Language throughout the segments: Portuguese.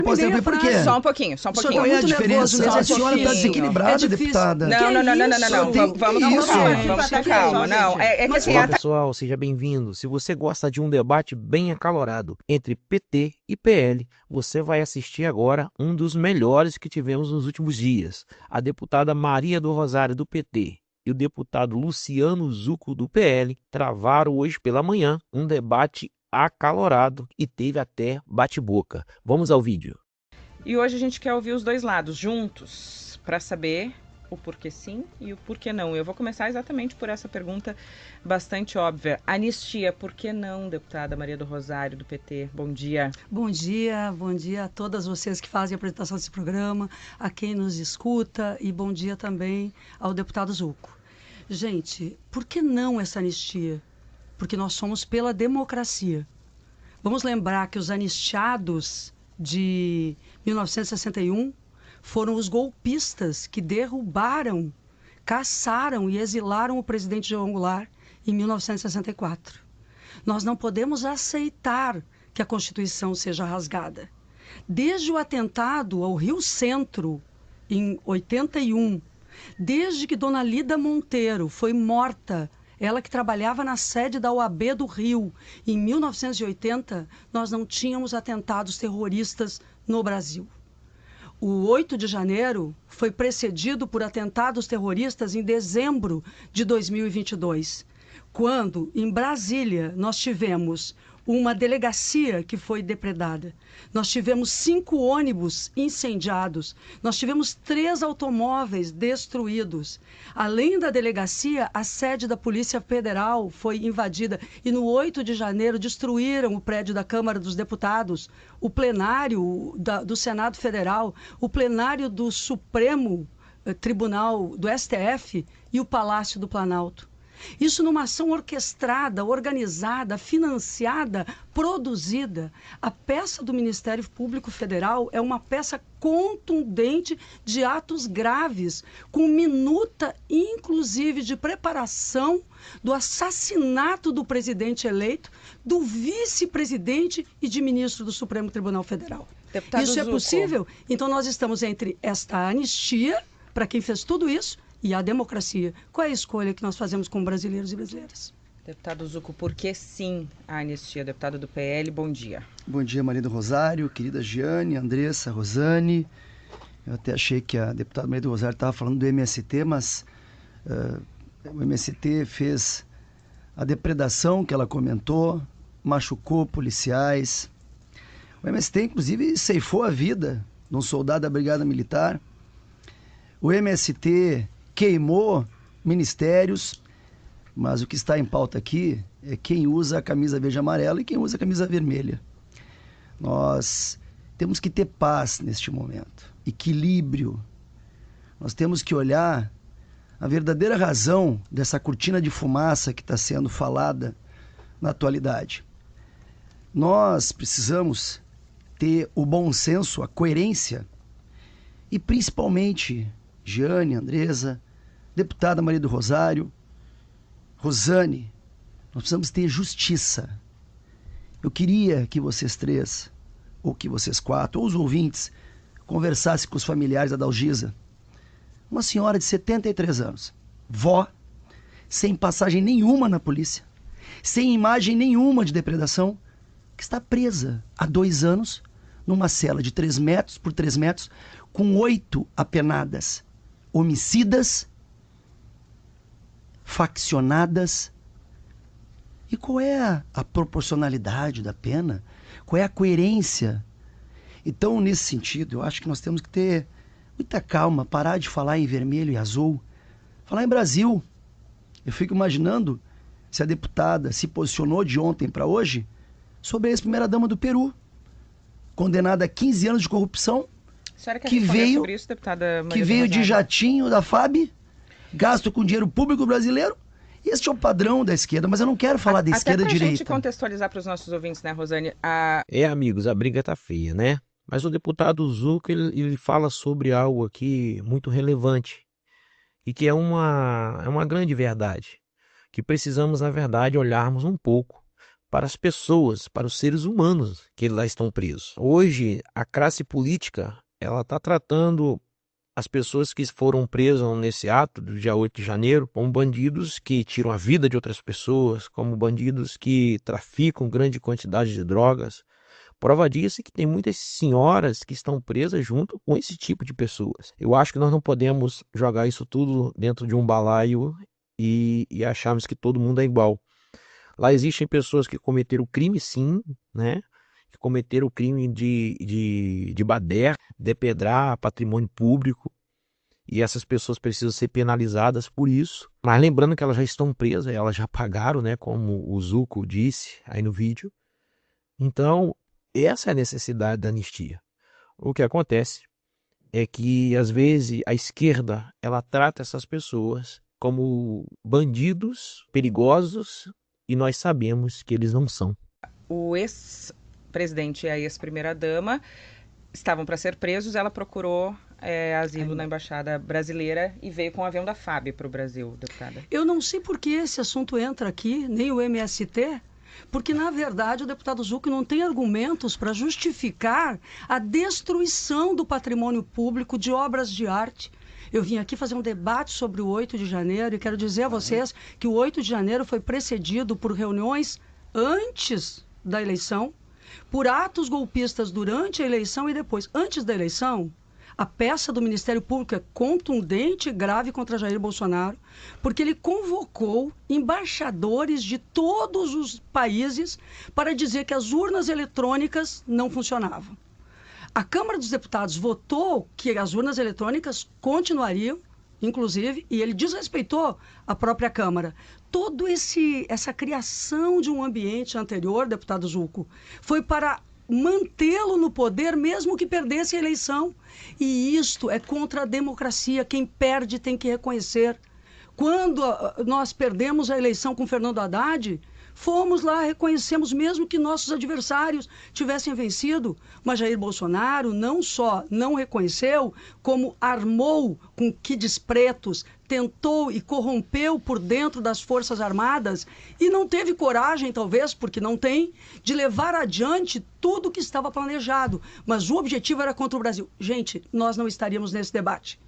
Posso interromper por quê? Só um pouquinho, só um pouquinho. Qual é a diferença? A um senhora está pouquinho. desequilibrada, deputada. Não. Vamos com calma, vamos com calma. Não, é que assim, Olá, pessoal, seja bem-vindo. Se você gosta de um debate bem acalorado entre PT e PL, você vai assistir agora um dos melhores que tivemos nos últimos dias. A deputada Maria do Rosário, do PT, e o deputado Luciano Zucco, do PL, travaram hoje pela manhã um debate acalorado e teve até bate-boca. Vamos ao vídeo. E hoje a gente quer ouvir os dois lados juntos para saber o porquê sim e o porquê não. Eu vou começar exatamente por essa pergunta bastante óbvia. Anistia, por que não, deputada Maria do Rosário, do PT? Bom dia. Bom dia a todas vocês que fazem a apresentação desse programa, a quem nos escuta e bom dia também ao deputado Zucco. Gente, por que não essa anistia? Porque nós somos pela democracia. Vamos lembrar que os anistiados de 1961 foram os golpistas que derrubaram, caçaram e exilaram o presidente João Goulart em 1964. Nós não podemos aceitar que a Constituição seja rasgada. Desde o atentado ao Rio Centro, em 81, desde que Dona Lida Monteiro foi morta, ela que trabalhava na sede da OAB do Rio, em 1980, nós não tínhamos atentados terroristas no Brasil. O 8 de janeiro foi precedido por atentados terroristas em dezembro de 2022, quando, em Brasília, nós tivemos uma delegacia que foi depredada. Nós tivemos 5 ônibus incendiados. Nós tivemos 3 automóveis destruídos. Além da delegacia, a sede da Polícia Federal foi invadida. E no 8 de janeiro destruíram o prédio da Câmara dos Deputados, o plenário do Senado Federal, o plenário do Supremo Tribunal do STF e o Palácio do Planalto. Isso numa ação orquestrada, organizada, financiada, produzida. A peça do Ministério Público Federal é uma peça contundente de atos graves, com minuta, inclusive, de preparação do assassinato do presidente eleito, do vice-presidente e de ministro do Supremo Tribunal Federal. Deputado Isso é Zucco. possível? Então nós estamos entre esta anistia, para quem fez tudo isso, e a democracia. Qual é a escolha que nós fazemos como brasileiros e brasileiras? Deputado Zucco, por que sim a anistia? Deputado do PL, bom dia. Bom dia, Maria do Rosário, querida Giane, Andressa, Rosane. Eu até achei que a deputada Maria do Rosário estava falando do MST, mas o MST fez a depredação que ela comentou, machucou policiais. O MST, inclusive, ceifou a vida de um soldado da Brigada Militar. O MST queimou ministérios, mas o que está em pauta aqui é quem usa a camisa verde e amarela e quem usa a camisa vermelha. Nós temos que ter paz neste momento, equilíbrio. Nós temos que olhar a verdadeira razão dessa cortina de fumaça que está sendo falada na atualidade. Nós precisamos ter o bom senso, a coerência e principalmente Giane, Andresa, deputada Maria do Rosário, Rosane, nós precisamos ter justiça. Eu queria que vocês 3, ou que vocês 4, ou os ouvintes, conversassem com os familiares da Dalgisa. Uma senhora de 73 anos, vó, sem passagem nenhuma na polícia, sem imagem nenhuma de depredação, que está presa há 2 anos, numa cela de 3 metros por 3 metros, com 8 apenadas, homicidas, faccionadas. E qual é a proporcionalidade da pena? Qual é a coerência? Então, nesse sentido, eu acho que nós temos que ter muita calma, parar de falar em vermelho e azul, falar em Brasil. Eu fico imaginando se a deputada se posicionou de ontem para hoje sobre a ex-primeira-dama do Peru, condenada a 15 anos de corrupção, que veio, sobre isso, deputada Maria que do veio de Rosário? jatinho da FAB, gasto com dinheiro público brasileiro. Este é o padrão da esquerda, mas eu não quero falar da esquerda e Até pra direita. gente contextualizar para os nossos ouvintes, né, Rosane? Amigos, a briga tá feia, né? Mas o deputado Zucco, ele fala sobre algo aqui muito relevante e que é uma grande verdade, que precisamos, na verdade, olharmos um pouco para as pessoas, para os seres humanos que lá estão presos. Hoje, a classe política, ela está tratando as pessoas que foram presas nesse ato do dia 8 de janeiro como bandidos que tiram a vida de outras pessoas, como bandidos que traficam grande quantidade de drogas. Prova disso é que tem muitas senhoras que estão presas junto com esse tipo de pessoas. Eu acho que nós não podemos jogar isso tudo dentro de um balaio e acharmos que todo mundo é igual. Lá existem pessoas que cometeram crime, sim, né? Que cometeram o crime de baderna, depredar patrimônio público. E essas pessoas precisam ser penalizadas por isso. Mas lembrando que elas já estão presas, elas já pagaram, né? Como o Zucco disse aí no vídeo. Então, essa é a necessidade da anistia. O que acontece é que, às vezes, a esquerda ela trata essas pessoas como bandidos perigosos e nós sabemos que eles não são. O ex-presidente e a ex-primeira-dama estavam para ser presos, ela procurou asilo na Embaixada Brasileira e veio com o avião da FAB para o Brasil, deputada. Eu não sei por que esse assunto entra aqui, nem o MST, porque, na verdade, o deputado Zucco não tem argumentos para justificar a destruição do patrimônio público de obras de arte. Eu vim aqui fazer um debate sobre o 8 de janeiro e quero dizer a vocês que o 8 de janeiro foi precedido por reuniões antes da eleição, por atos golpistas durante a eleição e depois. Antes da eleição, a peça do Ministério Público é contundente e grave contra Jair Bolsonaro, porque ele convocou embaixadores de todos os países para dizer que as urnas eletrônicas não funcionavam. A Câmara dos Deputados votou que as urnas eletrônicas continuariam, inclusive, e ele desrespeitou a própria Câmara. Toda essa criação de um ambiente anterior, deputado Zucco, foi para mantê-lo no poder, mesmo que perdesse a eleição. E isto é contra a democracia. Quem perde tem que reconhecer. Quando nós perdemos a eleição com Fernando Haddad, fomos lá, reconhecemos, mesmo que nossos adversários tivessem vencido. Mas Jair Bolsonaro não só não reconheceu, como armou com que despretos, tentou e corrompeu por dentro das Forças Armadas e não teve coragem, talvez, porque não tem, de levar adiante tudo o que estava planejado. Mas o objetivo era contra o Brasil. Gente, nós não estaríamos nesse debate.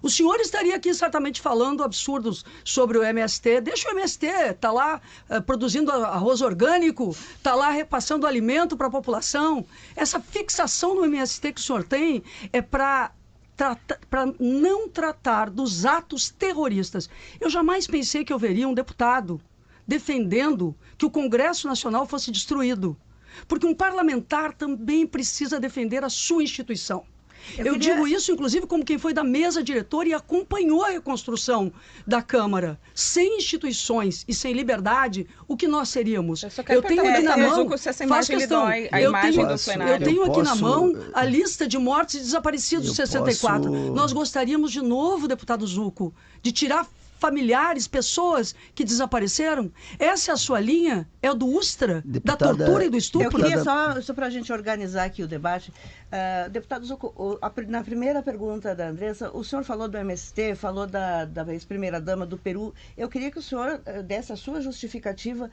O senhor estaria aqui certamente falando absurdos sobre o MST. Deixa o MST, está lá produzindo arroz orgânico, está lá repassando alimento para a população. Essa fixação no MST que o senhor tem é para não tratar dos atos terroristas. Eu jamais pensei que eu veria um deputado defendendo que o Congresso Nacional fosse destruído. Porque um parlamentar também precisa defender a sua instituição. Eu digo isso, inclusive, como quem foi da mesa diretora e acompanhou a reconstrução da Câmara. Sem instituições e sem liberdade, o que nós seríamos? Eu tenho aqui na mão... Faz questão. Eu tenho aqui na mão a lista de mortes e desaparecidos de 64. Nós gostaríamos de novo, deputado Zucco, de tirar familiares, pessoas que desapareceram. Essa é a sua linha? É o do Ustra? Deputada, da tortura e do estupro? Eu queria só para a gente organizar aqui o debate. Deputado Zucco, na primeira pergunta da Andressa, o senhor falou do MST, falou da ex-primeira-dama do Peru. Eu queria que o senhor desse a sua justificativa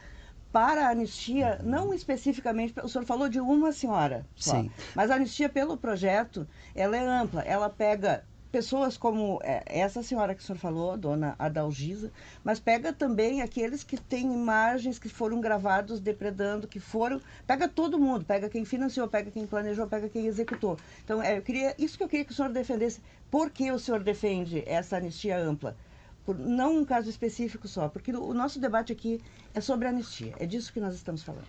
para a anistia, não especificamente, o senhor falou de uma senhora só, sim, mas a anistia pelo projeto, ela é ampla, ela pega pessoas como essa senhora que o senhor falou, dona Adalgisa, mas pega também aqueles que têm imagens que foram gravados depredando, pega todo mundo, pega quem financiou, pega quem planejou, pega quem executou. Então, isso que eu queria que o senhor defendesse. Por que o senhor defende essa anistia ampla? Não um caso específico só, porque o nosso debate aqui é sobre anistia, é disso que nós estamos falando.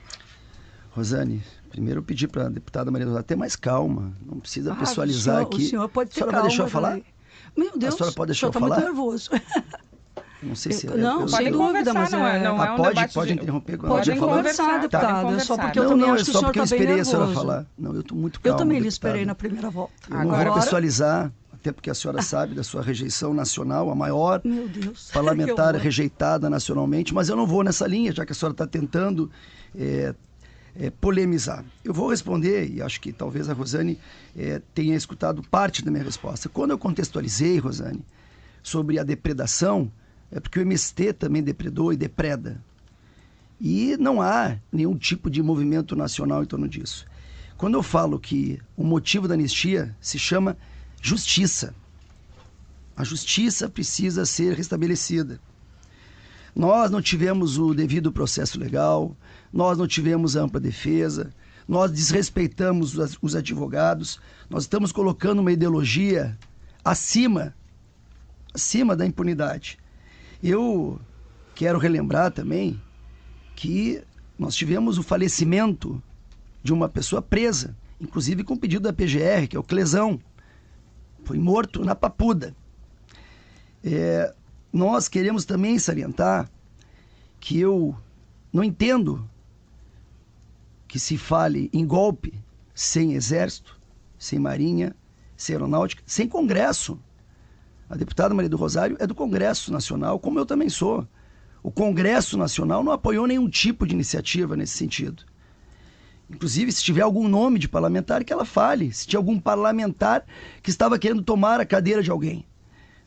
Rosane, primeiro eu pedi para a deputada Maria do Rosário ter mais calma, não precisa pessoalizar aqui. O senhor pode ter calma. A senhora vai deixar eu falar? Meu Deus, a senhora pode deixar eu falar? Muito nervoso. Não sei se... Não, sem dúvida, mas não é um debate... Pode interromper. Pode conversar, deputada. Só porque eu também acho que o senhor está bem nervoso. Eu esperei a senhora falar. Não, eu estou muito calmo, eu também lhe esperei na primeira volta. Eu não vou pessoalizar, até porque a senhora sabe da sua rejeição nacional, a maior parlamentar rejeitada nacionalmente, mas eu não vou nessa linha, já que a senhora está tentando polemizar. Eu vou responder, e acho que talvez a Rosane tenha escutado parte da minha resposta. Quando eu contextualizei, Rosane, sobre a depredação, é porque o MST também depredou e depreda. E não há nenhum tipo de movimento nacional em torno disso. Quando eu falo que o motivo da anistia se chama justiça, a justiça precisa ser restabelecida. Nós não tivemos o devido processo legal, nós não tivemos a ampla defesa, nós desrespeitamos os advogados, nós estamos colocando uma ideologia acima da impunidade. Eu quero relembrar também que nós tivemos o falecimento de uma pessoa presa, inclusive com pedido da PGR, que é o Clesão. Foi morto na Papuda. Nós queremos também salientar que eu não entendo que se fale em golpe sem exército, sem marinha, sem aeronáutica, sem Congresso. A deputada Maria do Rosário é do Congresso Nacional, como eu também sou. O Congresso Nacional não apoiou nenhum tipo de iniciativa nesse sentido. Inclusive, se tiver algum nome de parlamentar, que ela fale. Se tinha algum parlamentar que estava querendo tomar a cadeira de alguém.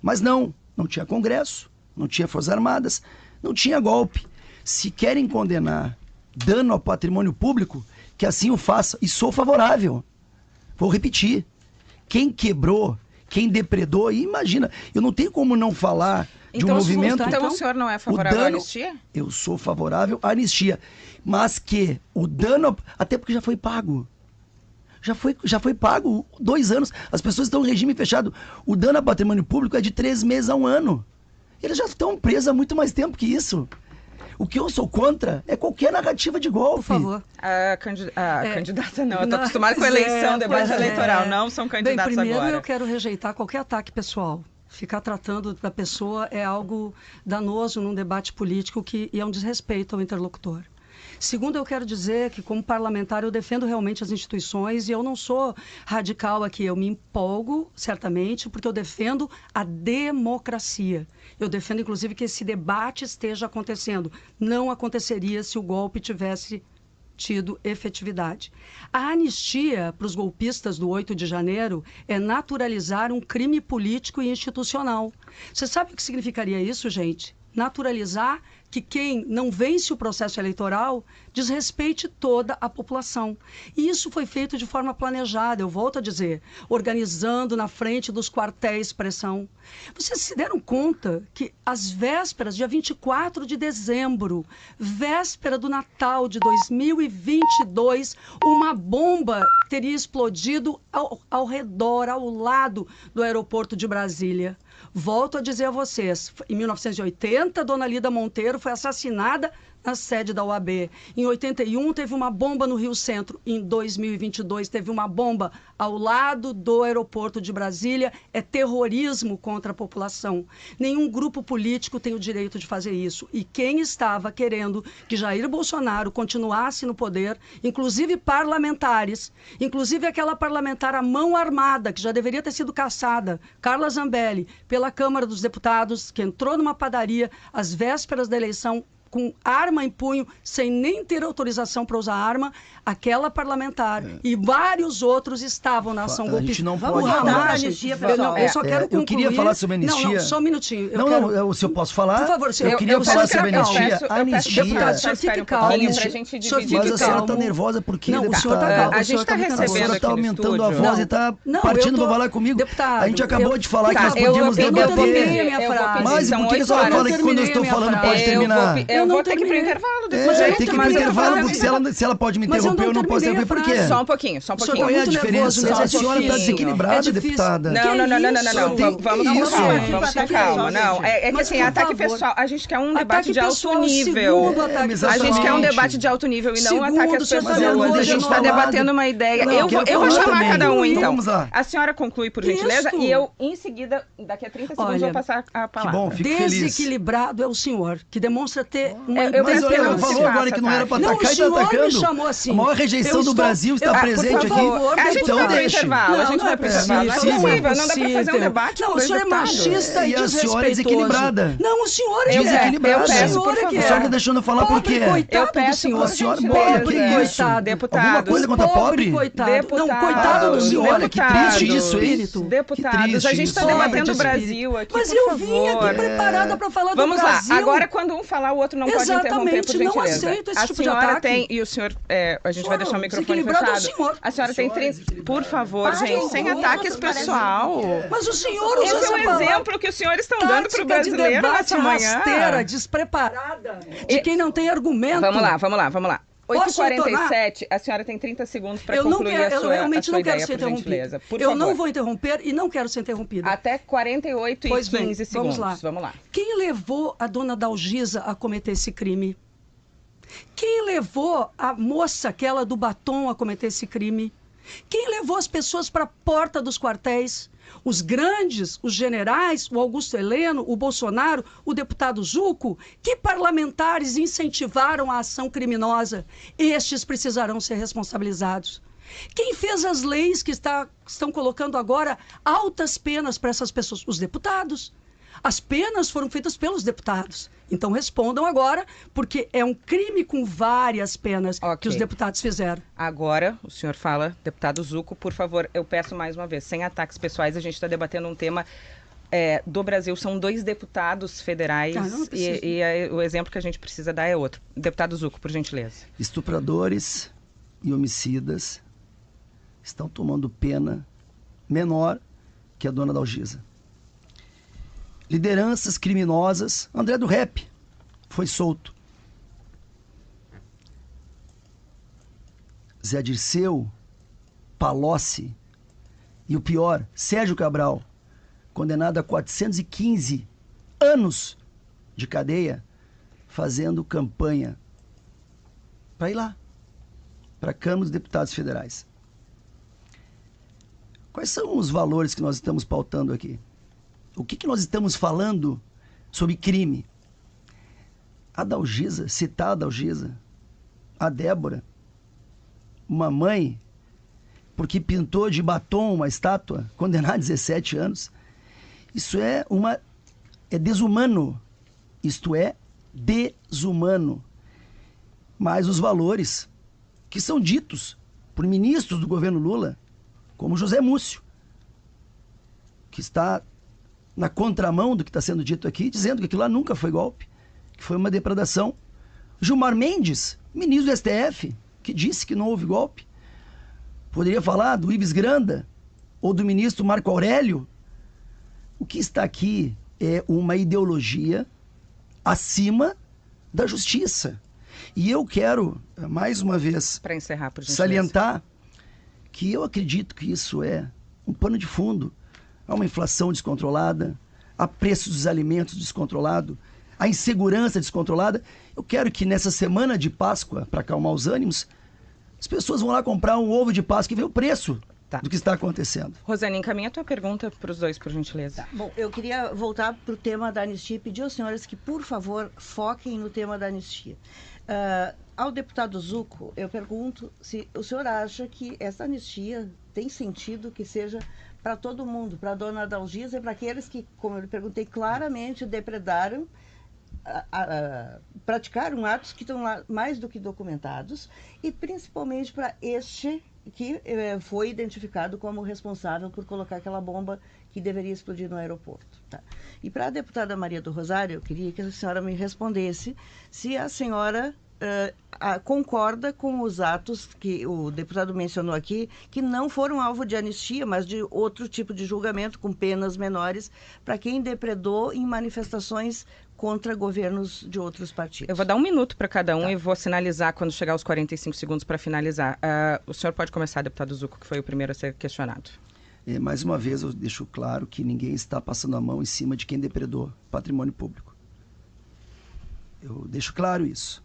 Mas não tinha Congresso, não tinha Forças Armadas, não tinha golpe. Se querem condenar dano ao patrimônio público, que assim o faça. E sou favorável. Vou repetir. Quem quebrou, quem depredou, e imagina, eu não tenho como não falar de um movimento... Então o senhor não é favorável à anistia? Eu sou favorável à anistia, mas que o dano... Até porque já foi pago. Já foi pago 2 anos. As pessoas estão em regime fechado. O dano ao patrimônio público é de 3 meses a 1 ano. Eles já estão presos há muito mais tempo que isso. O que eu sou contra é qualquer narrativa de golpe. Por favor. Candidata não, eu estou acostumada com a eleição, debate eleitoral. Não são candidatos primeiro agora. Eu quero rejeitar qualquer ataque pessoal. Ficar tratando da pessoa é algo danoso num debate político e é um desrespeito ao interlocutor. Segundo, eu quero dizer que, como parlamentar, eu defendo realmente as instituições e eu não sou radical aqui. Eu me empolgo, certamente, porque eu defendo a democracia. Eu defendo, inclusive, que esse debate esteja acontecendo. Não aconteceria se o golpe tivesse tido efetividade. A anistia para os golpistas do 8 de janeiro é naturalizar um crime político e institucional. Você sabe o que significaria isso, gente? Naturalizar que quem não vence o processo eleitoral desrespeite toda a população. E isso foi feito de forma planejada, eu volto a dizer, organizando na frente dos quartéis pressão. Vocês se deram conta que às vésperas, dia 24 de dezembro, véspera do Natal de 2022, uma bomba teria explodido ao redor, ao lado do aeroporto de Brasília. Volto a dizer a vocês, em 1980, Dona Lida Monteiro foi assassinada na sede da OAB. Em 81, teve uma bomba no Rio Centro. Em 2022, teve uma bomba ao lado do aeroporto de Brasília. É terrorismo contra a população. Nenhum grupo político tem o direito de fazer isso. E quem estava querendo que Jair Bolsonaro continuasse no poder, inclusive parlamentares, inclusive aquela parlamentar à mão armada, que já deveria ter sido caçada, Carla Zambelli, pela Câmara dos Deputados, que entrou numa padaria às vésperas da eleição, com arma em punho, sem nem ter autorização para usar arma, aquela parlamentar e vários outros estavam na ação golpista. A gente não Vamos pode falar falar. da anistia, pessoal. Eu só quero concluir. Eu queria falar sobre anistia. Não, só um minutinho. Se eu posso falar. Por favor, eu queria falar sobre anistia. Deputado, o senhor fique calmo. Pra gente dividir. Mas a senhora está nervosa porque não, o senhor está calmo. A gente está recebendo a senhora está aumentando a voz e está partindo para falar comigo. Deputado, a gente acabou de falar que nós podíamos debater. Mas por que a senhora fala que quando eu estou falando pode terminar? Eu vou ter que ir para o intervalo depois. Tem que ir para o intervalo, porque se ela pode me interromper, eu não posso interromper. Por quê? Só um pouquinho. Qual é a diferença? A senhora está desequilibrada, deputada. Não. Vamos com calma. Não, é que assim, ataque pessoal. A gente quer um debate de alto nível. A gente quer um debate de alto nível e não um ataque às pessoas. A gente está debatendo uma ideia. Eu vou chamar cada um, então. Vamos lá. A senhora conclui, por gentileza, e eu, em seguida, daqui a 30 segundos, vou passar a palavra. Que bom, fico feliz. Desequilibrado é o senhor, que demonstra ter uma... Mas ela falou agora que não era para atacar e está atacando. Me chamou assim. A maior rejeição do Brasil está presente aqui. A gente vai para o intervalo. A gente vai para o intervalo. Não é possível, não dá para fazer um debate. Não, o senhor é machista e a senhora é desequilibrada. Não, o senhor é desequilibrada. Eu peço, por favor. A senhora está deixando eu falar por quê? Eu peço, do senhor. Pobre, coitado. Deputados. Alguma coisa contra pobre? Coitado. Não, coitado do senhor. Olha, que triste isso, espírito. Deputados, a gente está debatendo o Brasil aqui, mas eu vim aqui preparada para falar do Brasil. Vamos lá, agora quando um falar, o outro outro não pode interromper, por Exatamente, não gentileza. aceito esse A tipo de senhora ataque. tem, e o senhor, a gente vai deixar o microfone desequilibrado é o fechado. senhor. A senhora tem 30... Por favor, Parem gente, sem com ataques isso, pessoal. Mas o senhor usa Esse é essa o palavra. exemplo que os senhores estão dando para o Tática de brasileiro debate nessa manhã. rasteira, despreparada, de quem não tem argumento. Vamos lá. Posso 8h47, a senhora tem 30 segundos para Eu não concluir quero, a eu sua, realmente a sua não quero ideia, ser por gentileza. interrompida. Por Eu favor. não vou interromper e não quero ser interrompida. Até 48 Pois e bem, 15 segundos. Vamos lá. Quem levou a dona Dalgisa a cometer esse crime? Quem levou a moça, aquela do batom, a cometer esse crime? Quem levou as pessoas para a porta dos quartéis? Os grandes, os generais, o Augusto Heleno, o Bolsonaro, o deputado Zucco? Que parlamentares incentivaram a ação criminosa? Estes precisarão ser responsabilizados. Quem fez as leis que estão colocando agora altas penas para essas pessoas? Os deputados. As penas foram feitas pelos deputados. Então respondam agora, porque é um crime com várias penas que os deputados fizeram. Agora, o senhor fala, deputado Zucco, por favor, eu peço mais uma vez, sem ataques pessoais, a gente está debatendo um tema do Brasil. São 2 deputados federais e o exemplo que a gente precisa dar é outro. Deputado Zucco, por gentileza. Estupradores e homicidas estão tomando pena menor que a dona Dalgisa. Lideranças criminosas. André do Rep foi solto. Zé Dirceu, Palocci e o pior, Sérgio Cabral, condenado a 415 anos de cadeia, fazendo campanha para ir lá, para a Câmara dos Deputados Federais. Quais são os valores que nós estamos pautando aqui? O que nós estamos falando sobre crime? A Dalgisa, citar a Dalgisa, a Débora, uma mãe, porque pintou de batom uma estátua, condenada a 17 anos. Isso é desumano. Isto é desumano. Mas os valores que são ditos por ministros do governo Lula, como José Múcio, que está na contramão do que está sendo dito aqui, dizendo que aquilo lá nunca foi golpe, que foi uma depredação. Gilmar Mendes, ministro do STF, que disse que não houve golpe. Poderia falar do Ives Granda ou do ministro Marco Aurélio. O que está aqui é uma ideologia acima da justiça. E eu quero, mais uma vez, para encerrar, por gentileza, salientar que eu acredito que isso é um pano de fundo. Há uma inflação descontrolada, há preços dos alimentos descontrolado, a insegurança descontrolada. Eu quero que nessa semana de Páscoa, para acalmar os ânimos, as pessoas vão lá comprar um ovo de Páscoa e ver o preço do que está acontecendo. Rosane, encaminha a tua pergunta para os dois, por gentileza. Bom, eu queria voltar para o tema da anistia e pedir aos senhores que, por favor, foquem no tema da anistia. Ao deputado Zucco, eu pergunto se o senhor acha que essa anistia tem sentido que seja para todo mundo, para a dona Dalgisa e para aqueles que, como eu lhe perguntei, claramente depredaram, praticaram atos que estão lá mais do que documentados, e principalmente para este que foi identificado como responsável por colocar aquela bomba que deveria explodir no aeroporto. Tá? E para a deputada Maria do Rosário, eu queria que a senhora me respondesse se a senhora concorda com os atos que o deputado mencionou aqui, que não foram alvo de anistia, mas de outro tipo de julgamento com penas menores para quem depredou em manifestações contra governos de outros partidos. Eu vou dar 1 minuto para cada um e vou sinalizar quando chegar aos 45 segundos para finalizar. O senhor pode começar, deputado Zucco, que foi o primeiro a ser questionado. Mais uma vez, eu deixo claro que ninguém está passando a mão em cima de quem depredou patrimônio público. Eu deixo claro isso.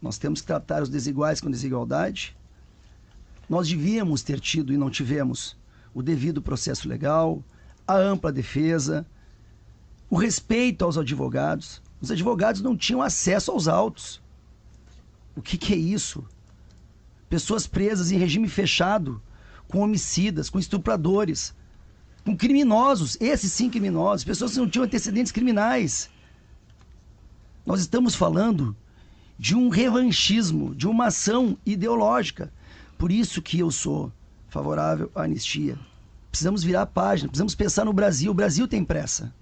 Nós temos que tratar os desiguais com desigualdade. Nós devíamos ter tido e não tivemos o devido processo legal, a ampla defesa, o respeito aos advogados. Os advogados não tinham acesso aos autos. O que é isso? Pessoas presas em regime fechado, com homicidas, com estupradores, com criminosos, esses sim criminosos, pessoas que não tinham antecedentes criminais. Nós estamos falando de um revanchismo, de uma ação ideológica. Por isso que eu sou favorável à anistia. Precisamos virar a página, precisamos pensar no Brasil. O Brasil tem pressa.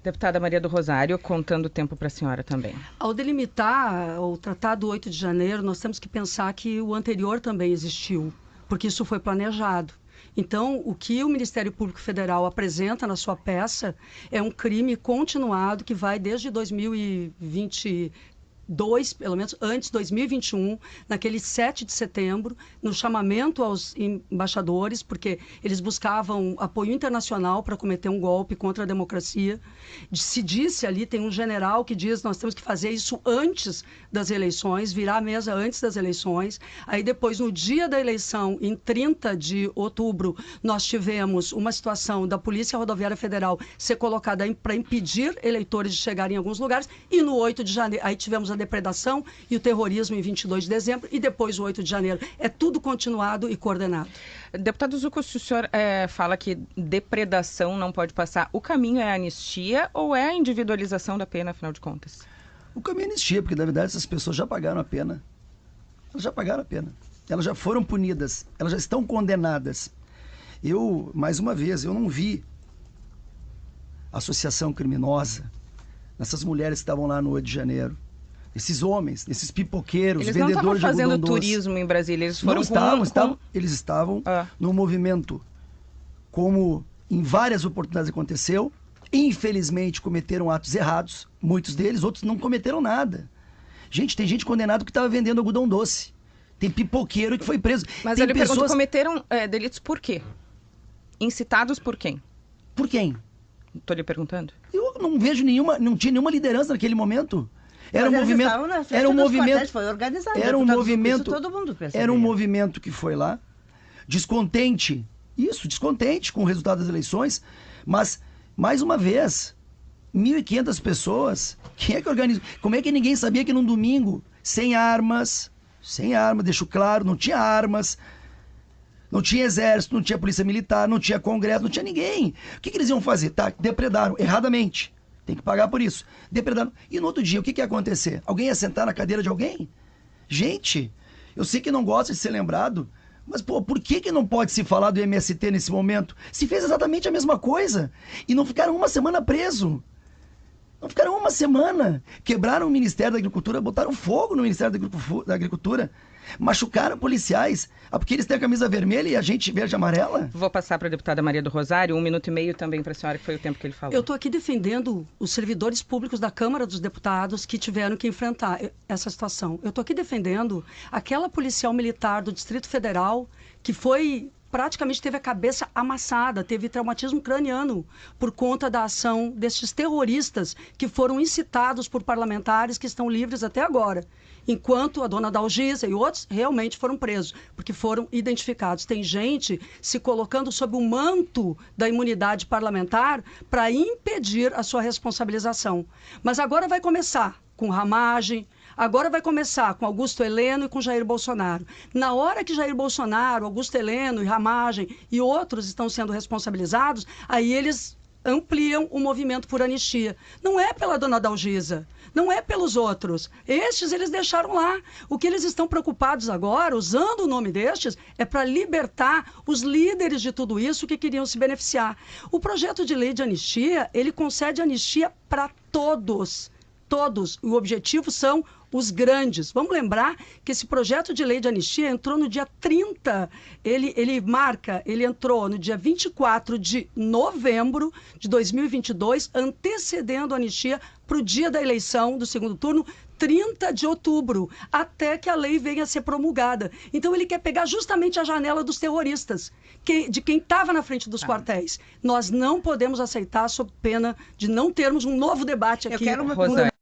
Deputada Maria do Rosário, contando o tempo para a senhora também. Ao delimitar o Tratado 8 de janeiro, nós temos que pensar que o anterior também existiu, porque isso foi planejado. Então, o que o Ministério Público Federal apresenta na sua peça é um crime continuado que vai desde 2022, pelo menos antes de 2021, naquele 7 de setembro, no chamamento aos embaixadores, porque eles buscavam apoio internacional para cometer um golpe contra a democracia. Se disse ali, tem um general que diz nós temos que fazer isso antes das eleições, virar a mesa antes das eleições. Aí depois, no dia da eleição, em 30 de outubro, nós tivemos uma situação da Polícia Rodoviária Federal ser colocada para impedir eleitores de chegarem em alguns lugares, e no 8 de janeiro, aí tivemos a depredação e o terrorismo em 22 de dezembro e depois o 8 de janeiro. É tudo continuado e coordenado. Deputado Zucco, se o senhor fala que depredação não pode passar, o caminho é a anistia ou é a individualização da pena, afinal de contas? O caminho é a anistia, porque na verdade essas pessoas já pagaram a pena. Elas já pagaram a pena. Elas já foram punidas. Elas já estão condenadas. Mais uma vez, eu não vi associação criminosa nessas mulheres que estavam lá no 8 de janeiro. Esses homens, esses pipoqueiros, eles vendedores de algodão doce. Eles não estavam fazendo turismo em Brasília, eles foram eles estavam no movimento, como em várias oportunidades aconteceu. Infelizmente cometeram atos errados, muitos deles, outros não cometeram nada. Gente, tem gente condenada que estava vendendo algodão doce. Tem pipoqueiro que foi preso. Mas ele pergunta, cometeram delitos por quê? Incitados por quem? Por quem? Estou lhe perguntando. Eu não vejo não tinha nenhuma liderança naquele momento. Era um movimento, foi organizado. Era um movimento, todo mundo percebia. Era um movimento que foi lá, descontente com o resultado das eleições, mas mais uma vez, 1.500 pessoas, quem é que organiza? Como é que ninguém sabia que num domingo, sem armas, deixo claro, não tinha armas, não tinha exército, não tinha polícia militar, não tinha congresso, não tinha ninguém. O que eles iam fazer? Depredaram erradamente. Tem que pagar por isso. Depredaram. E no outro dia, o que ia acontecer? Alguém ia sentar na cadeira de alguém? Gente, eu sei que não gosta de ser lembrado, mas, por que não pode se falar do MST nesse momento? Se fez exatamente a mesma coisa. E não ficaram uma semana preso. Não ficaram uma semana. Quebraram o Ministério da Agricultura, botaram fogo no Ministério da Agricultura. Machucaram policiais, porque eles têm a camisa vermelha e a gente verde e amarela. Vou passar para a deputada Maria do Rosário, 1 minuto e meio também para a senhora, que foi o tempo que ele falou. Eu estou aqui defendendo os servidores públicos da Câmara dos Deputados que tiveram que enfrentar essa situação. Eu estou aqui defendendo aquela policial militar do Distrito Federal que praticamente teve a cabeça amassada, teve traumatismo craniano por conta da ação destes terroristas que foram incitados por parlamentares que estão livres até agora. Enquanto a dona Dalgisa e outros realmente foram presos, porque foram identificados. Tem gente se colocando sob o manto da imunidade parlamentar para impedir a sua responsabilização. Mas agora vai começar com Ramagem, agora vai começar com Augusto Heleno e com Jair Bolsonaro. Na hora que Jair Bolsonaro, Augusto Heleno e Ramagem e outros estão sendo responsabilizados, aí eles ampliam o movimento por anistia. Não é pela dona Dalgisa, não é pelos outros. Estes eles deixaram lá. O que eles estão preocupados agora, usando o nome destes, é para libertar os líderes de tudo isso que queriam se beneficiar. O projeto de lei de anistia, ele concede anistia para todos. Todos. O objetivo são os grandes. Vamos lembrar que esse projeto de lei de anistia entrou no dia 30, ele entrou no dia 24 de novembro de 2022, antecedendo a anistia para o dia da eleição do segundo turno, 30 de outubro, até que a lei venha a ser promulgada. Então ele quer pegar justamente a janela dos terroristas, de quem estava na frente dos quartéis. Nós não podemos aceitar sob pena de não termos um novo debate aqui. Eu quero